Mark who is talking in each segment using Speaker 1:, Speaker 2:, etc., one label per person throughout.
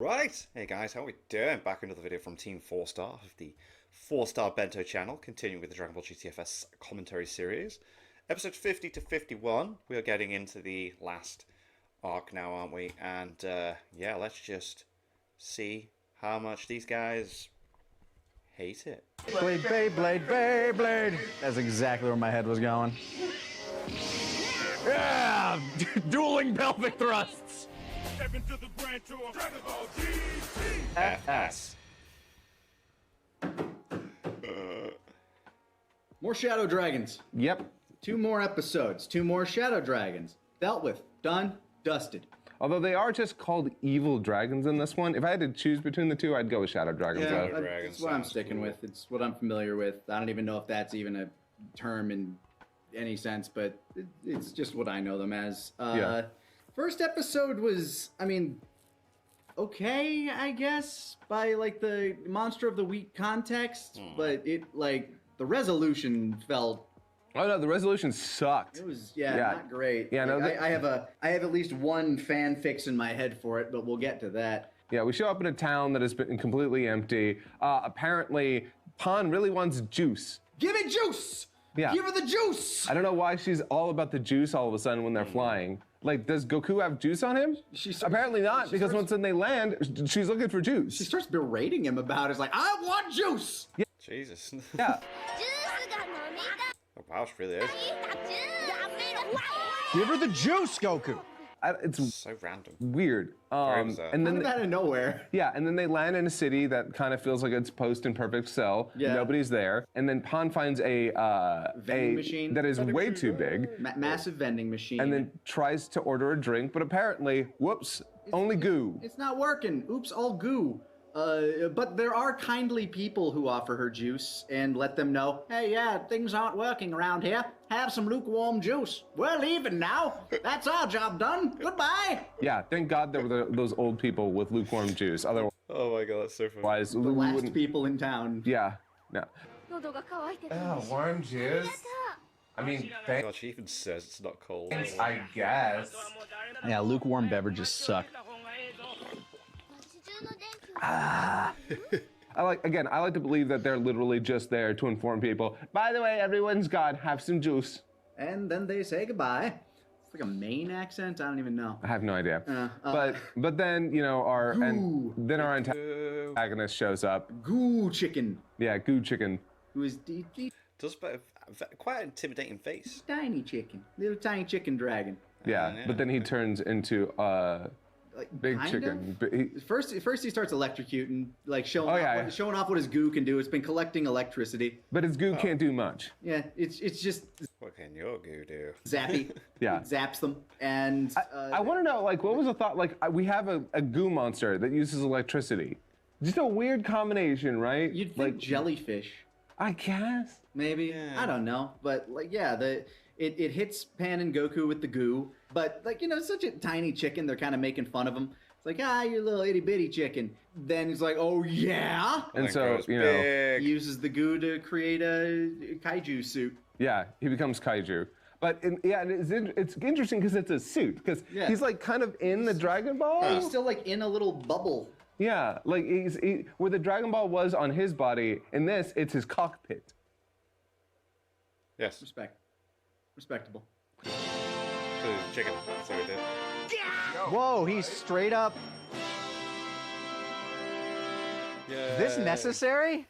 Speaker 1: Right, hey guys, how are we doing? Back with another video from Team 4-Star of the 4-Star Bento channel, continuing with the Dragon Ball GTFS commentary series. Episode 50 to 51, we are getting into the last arc now, aren't we? And yeah, let's just see how much these guys hate it.
Speaker 2: Blade, Beyblade, Beyblade! That's exactly where my head was going. Yeah! Dueling pelvic thrusts!
Speaker 3: Step into the grand tour of Dragon Ball
Speaker 1: GTFS.
Speaker 4: More Shadow Dragons.
Speaker 2: Yep.
Speaker 4: 2 more episodes. 2 more Shadow Dragons. Dealt with. Done. Dusted.
Speaker 5: Although they are just called evil dragons in this one. If I had to choose between the two, I'd go with Shadow Dragons.
Speaker 4: Yeah,
Speaker 1: Shadow Dragons
Speaker 4: that's what I'm
Speaker 1: sounds
Speaker 4: sticking
Speaker 1: cool.
Speaker 4: with. It's what I'm familiar with. I don't even know if that's even a term in any sense, but it's just what I know them as.
Speaker 5: Yeah.
Speaker 4: First episode was, I mean, okay, I guess, by like the Monster of the Week context, but it, like, the resolution felt.
Speaker 5: Oh no, the resolution sucked.
Speaker 4: It was,
Speaker 5: Yeah.
Speaker 4: not great.
Speaker 5: Yeah, no,
Speaker 4: Like, I have at least one fan fix in my head for it, but we'll get to that.
Speaker 5: Yeah, we show up in a town that has been completely empty. Apparently, Pan really wants juice.
Speaker 4: Give me juice!
Speaker 5: Yeah.
Speaker 4: Give her the juice!
Speaker 5: I don't know why she's all about the juice all of a sudden when they're flying. Like, does Goku have juice on him? Apparently not, because once they land, she's looking for juice.
Speaker 4: She starts berating him about it. It's like, I want juice!
Speaker 1: Jesus.
Speaker 5: Yeah.
Speaker 1: Oh, wow, she really is.
Speaker 2: Give her the juice, Goku!
Speaker 5: It's
Speaker 1: So random.
Speaker 5: weird.
Speaker 1: Very bizarre.
Speaker 5: And
Speaker 4: Kind
Speaker 5: then
Speaker 4: of out of nowhere.
Speaker 5: yeah, and then they land in a city that kind of feels like it's post in perfect cell.
Speaker 4: Yeah.
Speaker 5: Nobody's there. And then Pan finds a
Speaker 4: Vending machine.
Speaker 5: that is way too big,
Speaker 4: Massive vending machine.
Speaker 5: and then tries to order a drink, but apparently, whoops, only goo.
Speaker 4: It's not working. Oops, all goo. But there are kindly people who offer her juice and let them know, hey, yeah, things aren't working around here. Have some lukewarm juice. We're leaving now. That's our job done. Goodbye.
Speaker 5: Yeah, thank God there were those old people with lukewarm juice. Otherwise,
Speaker 1: Oh my god, that's so funny.
Speaker 4: The
Speaker 5: we
Speaker 4: last
Speaker 5: wouldn't.
Speaker 4: people in town.
Speaker 5: Yeah, no.
Speaker 6: 喉が渇いてた
Speaker 5: Oh, warm juice. I mean,
Speaker 1: God, she even says it's not cold.
Speaker 5: I guess.
Speaker 2: Yeah, lukewarm beverages suck.
Speaker 6: 街中の電気は
Speaker 5: I like to believe that they're literally just there to inform people. By the way, everyone's gone. Have some juice.
Speaker 4: And then they say goodbye. It's like a Maine accent. I don't even know.
Speaker 5: I have no idea. But then our antagonist shows up.
Speaker 4: Goo chicken.
Speaker 5: Yeah, Goo Chicken.
Speaker 4: Who is
Speaker 1: Does but quite an intimidating face.
Speaker 4: tiny chicken. Little tiny chicken dragon.
Speaker 5: Yeah,
Speaker 1: yeah,
Speaker 5: but then he turns into
Speaker 4: Like,
Speaker 5: big
Speaker 4: kind
Speaker 5: chicken.
Speaker 4: of? First he starts electrocuting, like showing
Speaker 5: Oh,
Speaker 4: off what his goo can do. It's been collecting electricity.
Speaker 5: But his goo can't do much.
Speaker 4: Yeah, it's just
Speaker 1: What can your goo do?
Speaker 4: zappy.
Speaker 5: Yeah.
Speaker 4: It zaps them. And
Speaker 5: I want to know, like, what was the thought? Like, we have a goo monster that uses electricity. Just a weird combination, right?
Speaker 4: you'd think
Speaker 5: like
Speaker 4: jellyfish,
Speaker 5: I guess.
Speaker 4: maybe.
Speaker 1: Yeah.
Speaker 4: I don't know, but like it hits Pan and Goku with the goo. But like it's such a tiny chicken. They're kind of making fun of him. It's like you little itty bitty chicken. Then he's like, oh yeah.
Speaker 5: And
Speaker 1: That
Speaker 5: so
Speaker 1: goes
Speaker 5: He
Speaker 1: big.
Speaker 4: Uses the goo to create a kaiju suit.
Speaker 5: yeah, he becomes kaiju. But it's interesting because it's a suit. Because
Speaker 4: Yeah.
Speaker 5: he's like kind of in the Dragon Ball.
Speaker 4: He's still like in a little bubble.
Speaker 5: Yeah, like where the Dragon Ball was on his body. In this, it's his cockpit.
Speaker 1: Yes.
Speaker 4: Respectable.
Speaker 1: So it's chicken. That's what we did.
Speaker 2: Whoa, he's straight up.
Speaker 1: Yeah.
Speaker 2: This necessary?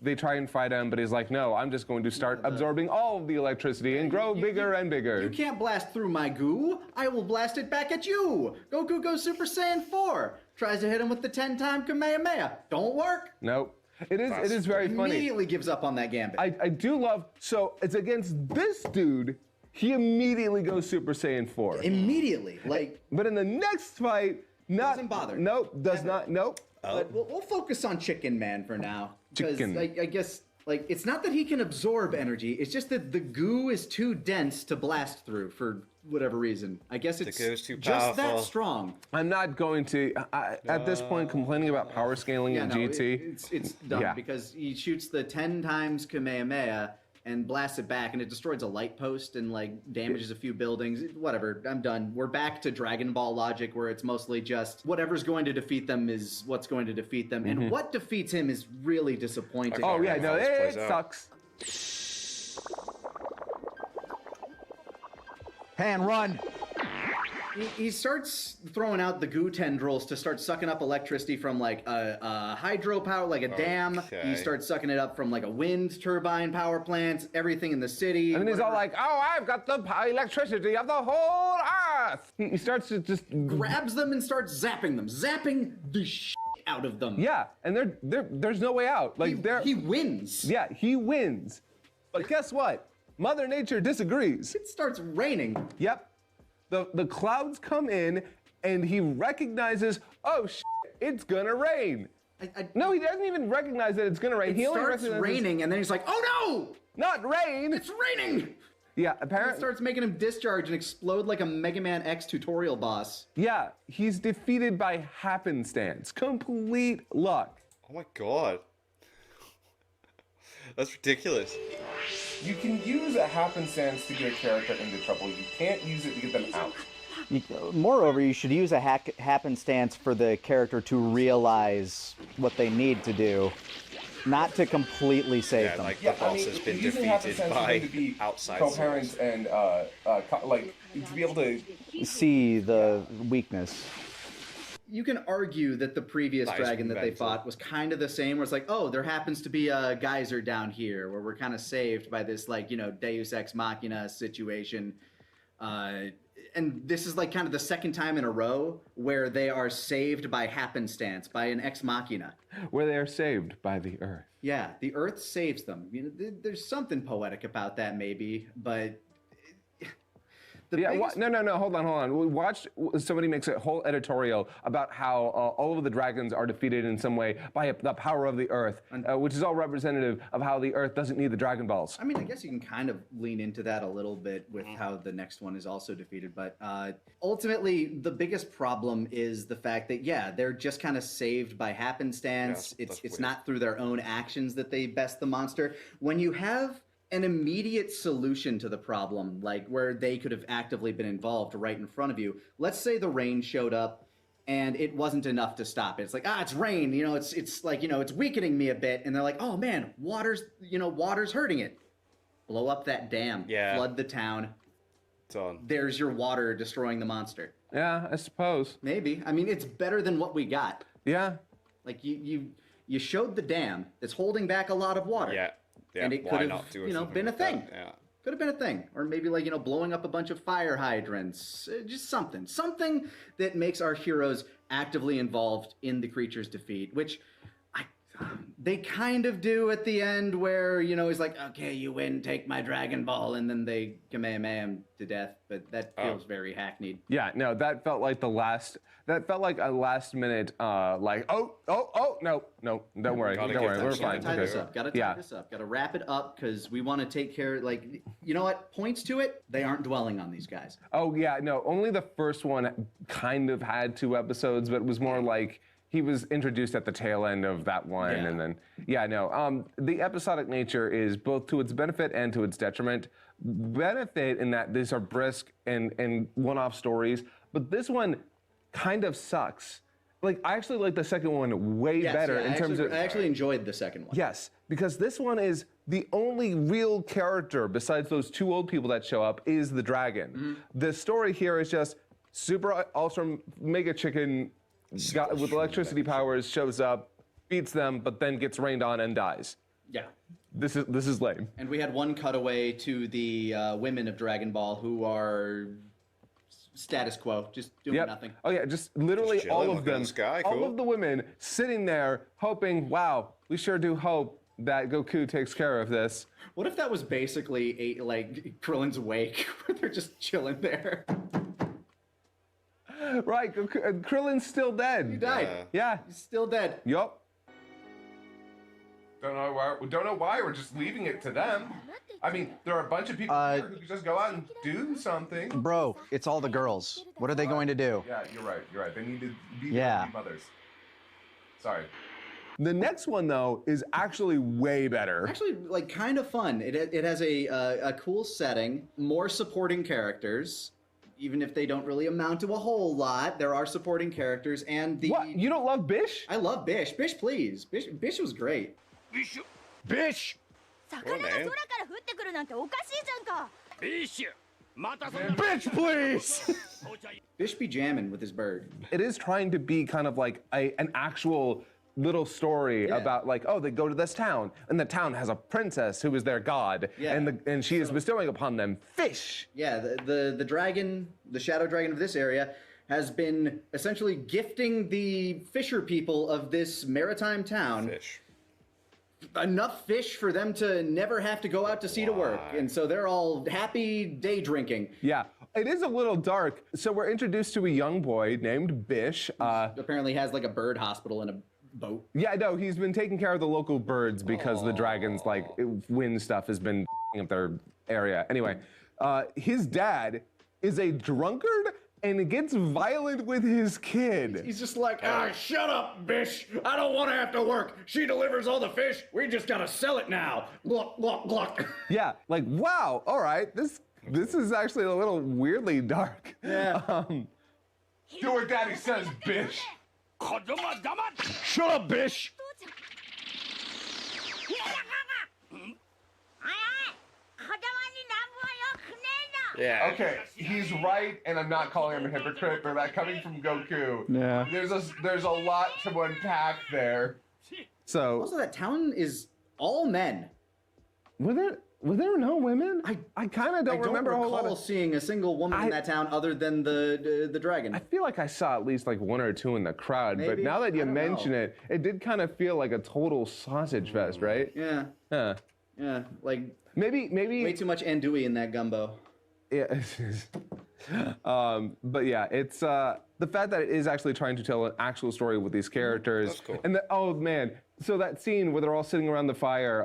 Speaker 5: They try and fight him, but he's like, no, I'm just going to start absorbing all of the electricity and grow bigger and bigger.
Speaker 4: You can't blast through my goo. I will blast it back at you. Goku goes Super Saiyan 4. Tries to hit him with the 10-time Kamehameha. Don't work.
Speaker 5: Nope. It is very funny.
Speaker 4: Immediately gives up on that gambit.
Speaker 5: I do love, so it's against this dude, he immediately goes Super Saiyan 4.
Speaker 4: Immediately. Like,
Speaker 5: But in the next fight,
Speaker 4: Doesn't bother.
Speaker 5: Nope, does not, nope.
Speaker 4: but we'll focus on Chicken Man for now. Because
Speaker 5: Chicken.
Speaker 4: I guess, like, it's not that he can absorb energy. It's just that the goo is too dense to blast through for whatever reason. I guess it's
Speaker 1: goo's too
Speaker 4: just that
Speaker 1: powerful.
Speaker 4: strong.
Speaker 5: I'm not going to, at this point, complaining about power scaling in GT.
Speaker 4: It's done
Speaker 5: Yeah.
Speaker 4: because he shoots the 10 times Kamehameha and blasts it back, and it destroys a light post and like damages a few buildings. Whatever, I'm done. We're back to Dragon Ball logic, where it's mostly just whatever's going to defeat them is what's going to defeat them, and what defeats him is really disappointing.
Speaker 5: Oh yeah, no,
Speaker 1: how this
Speaker 5: it
Speaker 1: plays out.
Speaker 5: sucks.
Speaker 2: Pan, run!
Speaker 4: He starts throwing out the goo tendrils to start sucking up electricity from like a hydropower, like a dam.
Speaker 1: Okay.
Speaker 4: He starts sucking it up from like a wind turbine power plant, everything in the city.
Speaker 5: And then he's all
Speaker 4: whatever.
Speaker 5: like, "Oh, I've got the electricity of the whole Earth." He starts to just
Speaker 4: Grabs them and starts zapping them, zapping the shit out of them.
Speaker 5: yeah, and there's no way out. Like
Speaker 4: He wins.
Speaker 5: yeah, he wins. But guess what? Mother Nature disagrees.
Speaker 4: It starts raining.
Speaker 5: Yep. The clouds come in, and he recognizes, oh, it's gonna rain. No, he doesn't even recognize that it's gonna rain.
Speaker 4: It
Speaker 5: He only
Speaker 4: starts
Speaker 5: recognizes
Speaker 4: raining, and then he's like, "Oh no!
Speaker 5: not rain.
Speaker 4: It's raining!"
Speaker 5: Yeah,
Speaker 4: It
Speaker 5: apparently.
Speaker 4: starts making him discharge and explode like a Mega Man X tutorial boss.
Speaker 5: Yeah, he's defeated by happenstance, complete luck.
Speaker 1: Oh my god. That's ridiculous.
Speaker 5: You can use a happenstance to get a character into trouble. You can't use it to get them out.
Speaker 2: Moreover, you should use a happenstance for the character to realize what they need to do, not to completely save
Speaker 1: Yeah,
Speaker 2: them.
Speaker 1: like the boss has been defeated by outside
Speaker 5: coherent
Speaker 1: source.
Speaker 5: and like to be able to.
Speaker 2: See the weakness.
Speaker 4: You can argue that the previous
Speaker 1: Nice
Speaker 4: dragon that they
Speaker 1: mental.
Speaker 4: fought was kind of the same, where it's like, oh, there happens to be a geyser down here, where we're kind of saved by this, like, you know, Deus Ex Machina situation. And this is like kind of the second time in a row where they are saved by happenstance, by an Ex Machina.
Speaker 5: Where they are saved by the earth.
Speaker 4: Yeah, the Earth saves them. You know, there's something poetic about that, maybe, but the
Speaker 5: Yeah,
Speaker 4: biggest-
Speaker 5: no, hold on. We watched, somebody makes a whole editorial about how all of the dragons are defeated in some way by the power of the earth, which is all representative of how the earth doesn't need the Dragon Balls.
Speaker 4: I mean, I guess you can kind of lean into that a little bit with how the next one is also defeated, but ultimately, the biggest problem is the fact that, yeah, they're just kind of saved by happenstance.
Speaker 1: Yeah, that's
Speaker 4: It's
Speaker 1: weird.
Speaker 4: not through their own actions that they best the monster. When you have an immediate solution to the problem, like where they could have actively been involved right in front of you, let's say the rain showed up and it wasn't enough to stop it. It's like, it's rain, you know, it's like, you know, it's weakening me a bit, and they're like, oh man, water's hurting it. Blow up that dam,
Speaker 1: Yeah.
Speaker 4: flood the town.
Speaker 1: Done.
Speaker 4: There's your water destroying the monster.
Speaker 5: Yeah, I suppose.
Speaker 4: Maybe. I mean, it's better than what we got.
Speaker 5: Yeah.
Speaker 4: Like you showed the dam that's holding back a lot of water.
Speaker 1: Yeah. Yeah.
Speaker 4: And it
Speaker 1: why
Speaker 4: could have,
Speaker 1: not do
Speaker 4: you know,
Speaker 1: something
Speaker 4: been a
Speaker 1: like that?
Speaker 4: thing.
Speaker 1: Yeah.
Speaker 4: Could have been a thing. Or maybe, like, you know, blowing up a bunch of fire hydrants. Just something. Something that makes our heroes actively involved in the creature's defeat, which they kind of do at the end, where, you know, he's like, okay, you win, take my Dragon Ball, and then they Kamehameha him to death, but that feels very hackneyed.
Speaker 5: Yeah, no, that felt like a last minute, like, no, don't worry,
Speaker 1: Gotta
Speaker 5: don't
Speaker 1: give
Speaker 5: worry,
Speaker 1: them
Speaker 5: we're
Speaker 1: some
Speaker 5: fine.
Speaker 4: Gotta tie this
Speaker 5: Okay.
Speaker 4: up. Gotta tie
Speaker 5: Yeah.
Speaker 4: this up. Gotta wrap it up, because we want to take care. Like, you know what? Points to it. They aren't dwelling on these guys.
Speaker 5: Oh yeah, no, only the first one kind of had 2 episodes, but it was more like he was introduced at the tail end of that one,
Speaker 4: Yeah.
Speaker 5: and then the episodic nature is both to its benefit and to its detriment. Benefit in that these are brisk and one-off stories, but this one kind of sucks. Like, I actually like the second one way
Speaker 4: Yes,
Speaker 5: better
Speaker 4: yeah,
Speaker 5: in terms of.
Speaker 4: I actually enjoyed the second one.
Speaker 5: Yes, because this one is the only real character besides those 2 old people that show up is the dragon.
Speaker 4: Mm-hmm.
Speaker 5: The story here is just super ultra mega chicken guy with electricity powers shows up, beats them, but then gets rained on and dies.
Speaker 4: Yeah.
Speaker 5: This is lame.
Speaker 4: And we had one cutaway to the women of Dragon Ball, who are status quo, just doing
Speaker 5: Yep.
Speaker 4: nothing.
Speaker 5: Oh yeah, just literally
Speaker 1: Just chilling,
Speaker 5: all of
Speaker 1: looking at
Speaker 5: them,
Speaker 1: the sky,
Speaker 5: all
Speaker 1: cool.
Speaker 5: of the women sitting there hoping, wow, we sure do hope that Goku takes care of this.
Speaker 4: What if that was basically like Krillin's wake, where they're just chilling there?
Speaker 5: Right, Goku, Krillin's still dead.
Speaker 4: He died.
Speaker 5: Yeah.
Speaker 4: He's still dead.
Speaker 5: Yup. Don't know why. We're just leaving it to them. I mean, there are a bunch of people here who could just go out and do something.
Speaker 2: Bro, it's all the girls. What are they going to do?
Speaker 5: Yeah, you're right. They need to be
Speaker 2: Yeah.
Speaker 5: mothers. Sorry. The next one, though, is actually way better.
Speaker 4: Actually, like, kind of fun. It has a cool setting, more supporting characters. Even if they don't really amount to a whole lot, there are supporting characters, and the...
Speaker 5: What? You don't love Bish?
Speaker 4: I love Bish. Bish, please. Bish was great.
Speaker 5: Bish!
Speaker 6: 魚が空から降ってくるなんておかしいじゃんか。
Speaker 5: Bitch, please!
Speaker 4: Bish be jamming with his bird.
Speaker 5: It is trying to be kind of like an actual little story about like, oh, they go to this town, and the town has a princess who is their god, and she is bestowing upon them fish.
Speaker 4: Yeah, the dragon, the shadow dragon of this area, has been essentially gifting the fisher people of this maritime town enough fish for them to never have to go out to sea to work. And so they're all happy day drinking.
Speaker 5: Yeah, it is a little dark. So we're introduced to a young boy named Bish.
Speaker 4: Apparently has like a bird hospital in a boat.
Speaker 5: Yeah, no, he's been taking care of the local birds because the dragons, like, wind stuff has been up their area. Anyway, his dad is a drunkard and gets violent with his kid.
Speaker 4: He's just like,
Speaker 3: Shut up, Bish. I don't want to have to work. She delivers all the fish. We just gotta sell it now. Gluck, gluck, gluck.
Speaker 5: Yeah, like, wow, all right, this is actually a little weirdly dark.
Speaker 4: Yeah.
Speaker 5: Do what daddy says, Bish.
Speaker 3: Shut up, Bish.
Speaker 1: Yeah.
Speaker 5: Okay, he's right, and I'm not calling him a hypocrite, but that coming from Goku,
Speaker 2: Yeah.
Speaker 5: there's a lot to unpack there. So
Speaker 4: Also, that town is all men.
Speaker 5: were there no women? I kind of don't remember a whole lot
Speaker 4: recall
Speaker 5: of.
Speaker 4: seeing a single woman in that town other than the dragon.
Speaker 5: I feel like I saw at least like one or two in the crowd, but
Speaker 4: Maybe?
Speaker 5: now that
Speaker 4: I
Speaker 5: you
Speaker 4: don't
Speaker 5: mention
Speaker 4: know.
Speaker 5: it, it did kind of feel like a total sausage fest, right?
Speaker 4: Yeah,
Speaker 5: Huh.
Speaker 4: yeah, like
Speaker 5: Maybe
Speaker 4: way too much andouille in that gumbo.
Speaker 5: Yeah. But yeah, it's the fact that it is actually trying to tell an actual story with these characters.
Speaker 1: That's cool.
Speaker 5: And oh man, so that scene where they're all sitting around the fire,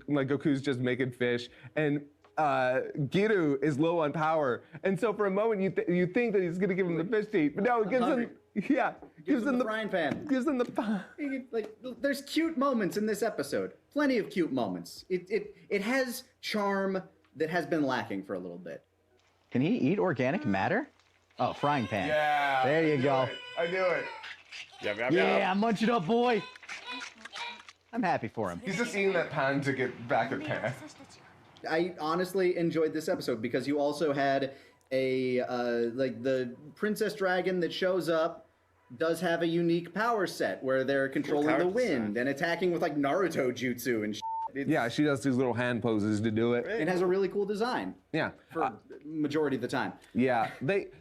Speaker 5: like Goku's just making fish, and Giru is low on power, and so for a moment you think that he's gonna give him the fish to eat, but no, it gives him
Speaker 4: Gives him the frying pan.
Speaker 5: Gives him the
Speaker 4: Like, there's cute moments in this episode. Plenty of cute moments. It has charm that has been lacking for a little bit.
Speaker 2: Can he eat organic matter? Oh, frying pan.
Speaker 5: Yeah.
Speaker 2: There you go.
Speaker 5: I knew it.
Speaker 1: Yum, yum,
Speaker 2: Yeah,
Speaker 1: yum.
Speaker 2: munch it up, boy. I'm happy for him.
Speaker 5: He's just eating that pan to get back at Pan.
Speaker 4: I honestly enjoyed this episode because you also had a like the princess dragon that shows up does have a unique power set where they're controlling the
Speaker 1: character
Speaker 4: wind
Speaker 1: design.
Speaker 4: and attacking with like Naruto jutsu and
Speaker 5: Yeah, she does these little hand poses to do it.
Speaker 4: It has a really cool design
Speaker 5: Yeah.
Speaker 4: for majority of the time.
Speaker 5: Yeah,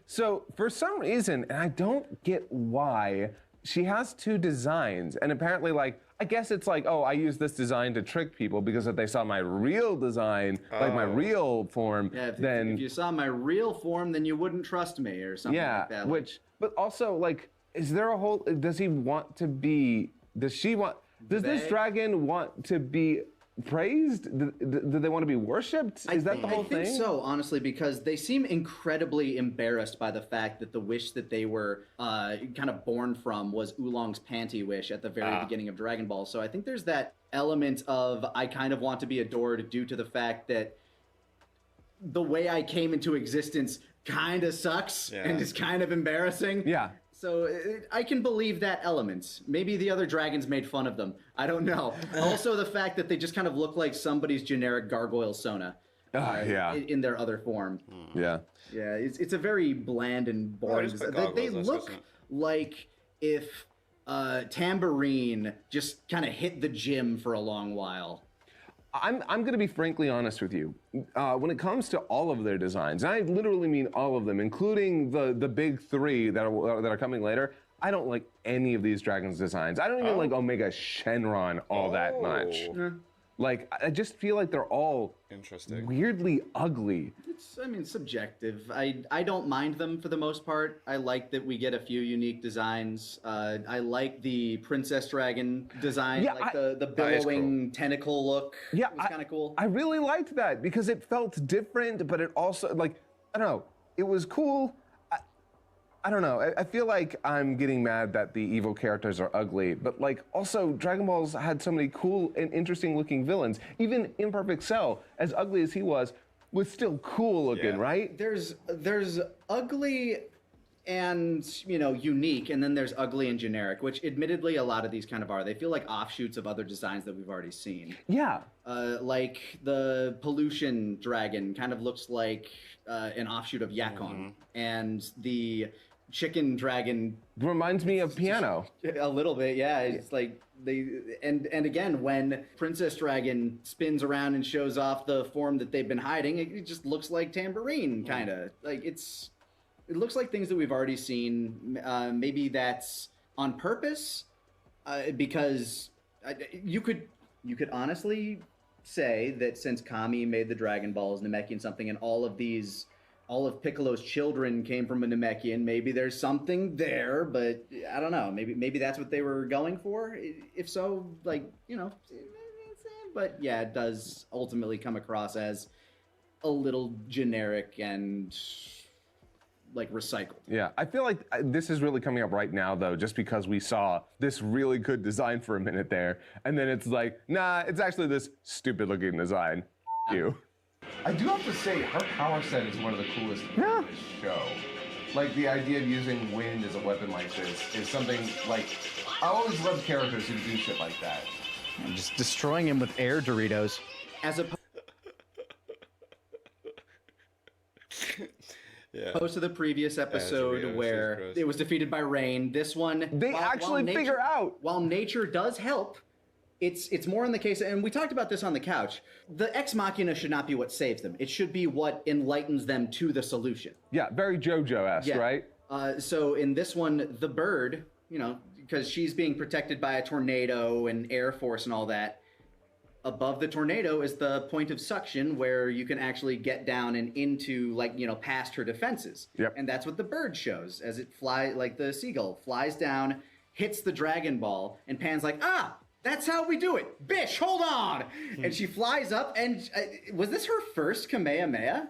Speaker 5: so for some reason, and I don't get why, she has two designs, and apparently, like, I guess it's like, oh, I use this design to trick people because if they saw my real design, like my real form,
Speaker 4: Yeah,
Speaker 5: then
Speaker 4: if you saw my real form, then you wouldn't trust me or something
Speaker 5: yeah,
Speaker 4: like that.
Speaker 5: but also, like, is there a whole? Does he want to be? Does she want? Does this
Speaker 4: They-
Speaker 5: dragon want to be praised? Do they want to be worshipped? Is that the whole
Speaker 4: I think
Speaker 5: thing?
Speaker 4: so, honestly, because they seem incredibly embarrassed by the fact that the wish that they were kind of born from was Oolong's panty wish at the very beginning of Dragon Ball. So I think there's that element of I kind of want to be adored due to the fact that the way I came into existence kind of sucks and is kind of embarrassing.
Speaker 5: Yeah.
Speaker 4: So I can believe that element. Maybe the other dragons made fun of them. I don't know. Also, the fact that they just kind of look like somebody's generic gargoyle Sona.
Speaker 5: Yeah.
Speaker 4: In their other form.
Speaker 5: Yeah.
Speaker 4: Yeah, it's a very bland and boring.
Speaker 1: it's quite
Speaker 4: They
Speaker 1: gargoyles-esque,
Speaker 4: look
Speaker 1: isn't it?
Speaker 4: like if Tambourine just kind of hit the gym for a long while.
Speaker 5: I'm going to be frankly honest with you. When it comes to all of their designs, and I literally mean all of them, including the big three that are coming later, I don't like any of these dragons' designs. I don't even like Omega Shenron all that much. Like, I just feel like they're all
Speaker 1: Interesting.
Speaker 5: weirdly ugly.
Speaker 4: It's, I mean, subjective. I don't mind them for the most part. I like that we get a few unique designs. I like the Princess Dragon design,
Speaker 5: Yeah,
Speaker 4: like the
Speaker 1: That is
Speaker 4: billowing tentacle look.
Speaker 5: Yeah,
Speaker 4: it was kind of cool.
Speaker 5: I really liked that because it felt different, but it also, like, I don't know, it was cool. I don't know. I feel like I'm getting mad that the evil characters are ugly, but like also Dragon Ball's had so many cool and interesting looking villains. Even Imperfect Cell, as ugly as he was still cool looking, right?
Speaker 4: There's ugly and unique, and then there's ugly and generic, which admittedly a lot of these kind of are. They feel like offshoots of other designs that we've already seen.
Speaker 5: Yeah.
Speaker 4: Like the pollution dragon kind of looks like an offshoot of Yakon, and the chicken dragon
Speaker 5: reminds me of Piano.
Speaker 4: a little bit. Yeah, it's like and again, when Princess Dragon spins around and shows off the form that they've been hiding, it just looks like Tambourine, kind of like it looks like things that we've already seen. Maybe that's on purpose, because you could honestly say that since Kami made the Dragon Balls Namekian something, and all of Piccolo's children came from a Namekian, maybe there's something there, but I don't know. Maybe that's what they were going for. If so, but yeah, it does ultimately come across as a little generic and like recycled.
Speaker 5: Yeah, I feel like this is really coming up right now though, just because we saw this really good design for a minute there, and then it's like, nah, it's actually this stupid looking design. You. I do have to say, her power set is one of the coolest in this show. Like, the idea of using wind as a weapon like this is something, like, I always love characters who do shit like that.
Speaker 2: I'm just destroying him with air Doritos.
Speaker 4: As opposed to the previous episode where it was defeated by rain, this one...
Speaker 5: They actually figure out!
Speaker 4: While nature does help, it's more in the case, and we talked about this on the couch, the ex machina should not be what saves them. It should be what enlightens them to the solution.
Speaker 5: Yeah, very JoJo-esque, right?
Speaker 4: So in this one, the bird, because she's being protected by a tornado and air force and all that, above the tornado is the point of suction where you can actually get down and into, past her defenses.
Speaker 5: Yep.
Speaker 4: And that's what the bird shows as it flies, like the seagull, flies down, hits the Dragon Ball, and Pan's like, that's how we do it. Bish, hold on. And she flies up, and was this her first Kamehameha?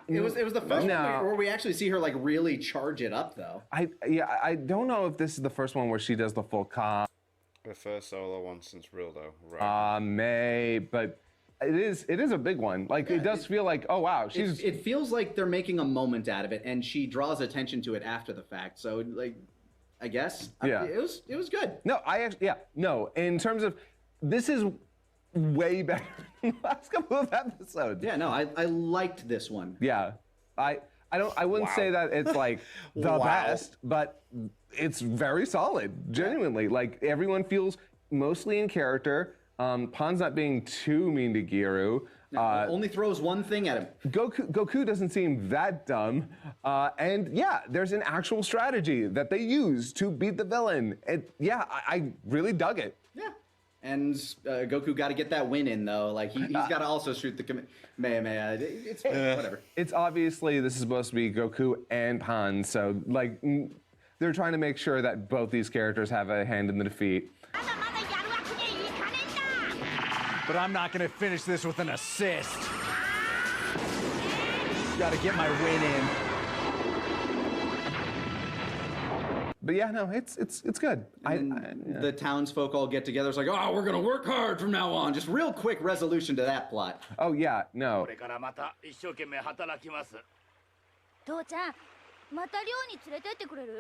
Speaker 4: It was the first one where we actually see her really charge it up, though.
Speaker 5: I don't know if this is the first one where she does the full ka.
Speaker 1: The first solo one since Rildo, right?
Speaker 5: But it is a big one. It does feel like, oh wow,
Speaker 4: it feels like they're making a moment out of it, and she draws attention to it after the fact. So I guess.
Speaker 5: Yeah.
Speaker 4: It was good.
Speaker 5: No, in terms of, this is way better than the last couple of episodes.
Speaker 4: Yeah, no, I liked this one.
Speaker 5: Yeah. I wouldn't say that it's like the best, but it's very solid, genuinely. Everyone feels mostly in character. Pon's not being too mean to Giru.
Speaker 4: Only throws one thing at him.
Speaker 5: Goku doesn't seem that dumb. And yeah, there's an actual strategy that they use to beat the villain. I really dug it.
Speaker 4: Yeah. And Goku got to get that win in, though. He's got to also shoot the Kamehameha. It's whatever.
Speaker 5: It's obviously, this is supposed to be Goku and Pan, so they're trying to make sure that both these characters have a hand in the defeat.
Speaker 2: But I'm not going to finish this with an assist. Got to get my win in.
Speaker 5: But yeah, no, it's good.
Speaker 4: The townsfolk all get together. It's like, we're going to work hard from now on. Just real quick resolution to that plot.
Speaker 5: Oh, yeah, no.
Speaker 6: 父ちゃん、また寮に連れてってくれる?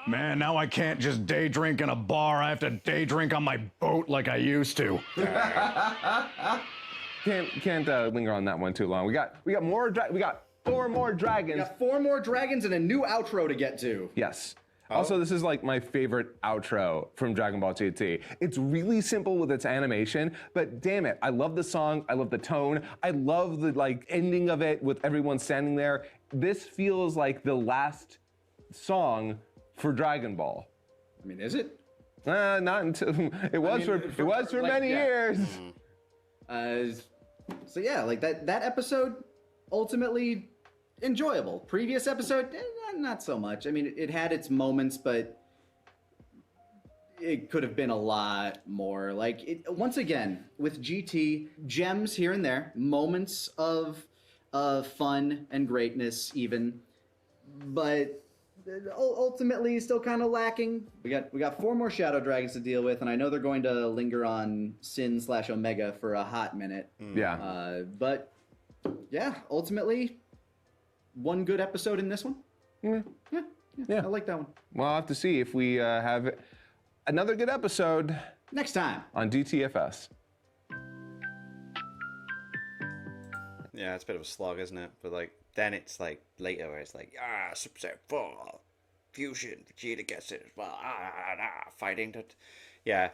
Speaker 3: Man, now I can't just day drink in a bar. I have to day drink on my boat like I used to.
Speaker 5: Can't linger on that one too long. We got 4 more dragons.
Speaker 4: We got 4 more dragons and a new outro to get to.
Speaker 5: Yes. Also, this is my favorite outro from Dragon Ball GT. It's really simple with its animation, but damn it, I love the song, I love the tone, I love the ending of it with everyone standing there. This feels like the last song for Dragon Ball.
Speaker 4: I mean, is it?
Speaker 5: Not until it was for many years.
Speaker 4: So yeah, that episode ultimately enjoyable. Previous episode, not so much. I mean, it had its moments, but it could have been a lot more. Once again, with GT, gems here and there, moments of fun and greatness even, but ultimately still kind of lacking. We got 4 more Shadow Dragons to deal with, and I know they're going to linger on Sin/Omega for a hot minute.
Speaker 5: Yeah.
Speaker 4: But yeah, ultimately, one good episode in this one. Yeah, I like that one.
Speaker 5: Well, I'll have to see if we have another good episode
Speaker 4: Next time
Speaker 5: on GTFS.
Speaker 1: Yeah, it's a bit of a slog, isn't it? But like then it's like later where it's like Super 4 fusion, Vegeta gets it as well. Fighting that. Yeah.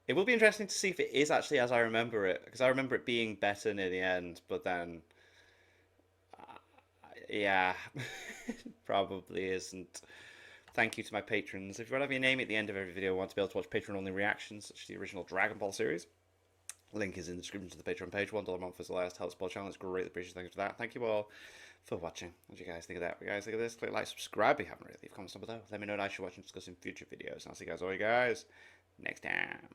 Speaker 1: It will be interesting to see if it is actually as I remember it, because I remember it being better near the end, but then yeah, probably isn't. Thank you to my patrons. If you want to have your name at the end of every video, I want to be able to watch Patreon-only reactions, such as the original Dragon Ball series. Link is in the description to the Patreon page. $1 a month is the last help support channel. It's greatly appreciated. Thank you for that. Thank you all for watching. What do you guys think of that? What do you guys think of this? Click like, subscribe if you haven't already. Leave comments down below. Let me know what I should watch and discuss in future videos. And I'll see you guys all next time.